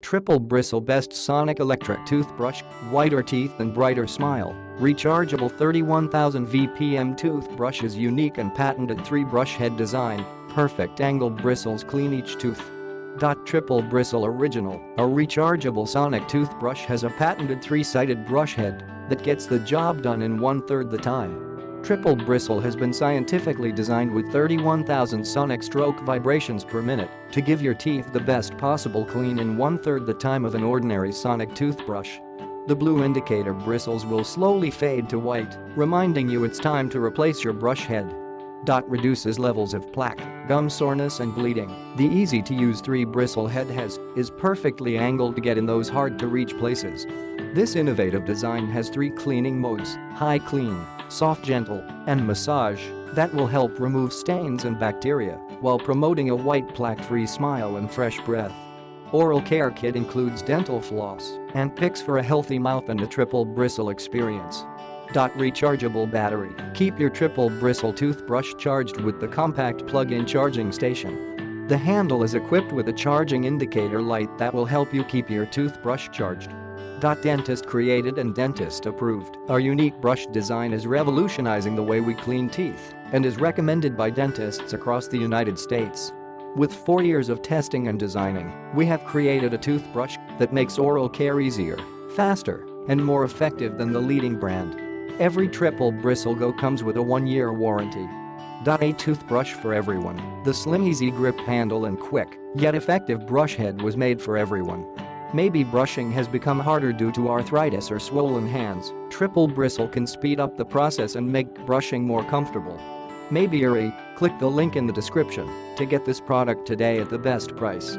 Triple Bristle Best Sonic Electric Toothbrush, whiter teeth and brighter smile. Rechargeable 31,000 VPM toothbrush is unique and patented 3-brush head design, perfect angled bristles clean each tooth. Triple Bristle Original, a rechargeable sonic toothbrush has a patented 3-sided brush head that gets the job done in 1/3 the time. Triple Bristle has been scientifically designed with 31,000 sonic stroke vibrations per minute to give your teeth the best possible clean in 1/3 the time of an ordinary sonic toothbrush. The blue indicator bristles will slowly fade to white, reminding you it's time to replace your brush head. Reduces levels of plaque, gum soreness and bleeding. The easy-to-use 3-bristle head is perfectly angled to get in those hard-to-reach places. This innovative design has 3 cleaning modes: high clean, soft gentle, and massage that will help remove stains and bacteria while promoting a white plaque-free smile and fresh breath. Oral care kit includes dental floss and picks for a healthy mouth and a triple bristle experience. Rechargeable battery. Keep your triple bristle toothbrush charged with the compact plug-in charging station. The handle is equipped with a charging indicator light that will help you keep your toothbrush charged. Dentist created and dentist approved. Our unique brush design is revolutionizing the way we clean teeth and is recommended by dentists across the United States. With 4 years of testing and designing, we have created a toothbrush that makes oral care easier, faster, and more effective than the leading brand. Every Triple Bristle Go comes with a 1-year warranty. A toothbrush for everyone. The slim easy grip handle and quick, yet effective brush head was made for everyone. Maybe brushing has become harder due to arthritis or swollen hands. Triple Bristle can speed up the process and make brushing more comfortable. Maybe you're click the link in the description to get this product today at the best price.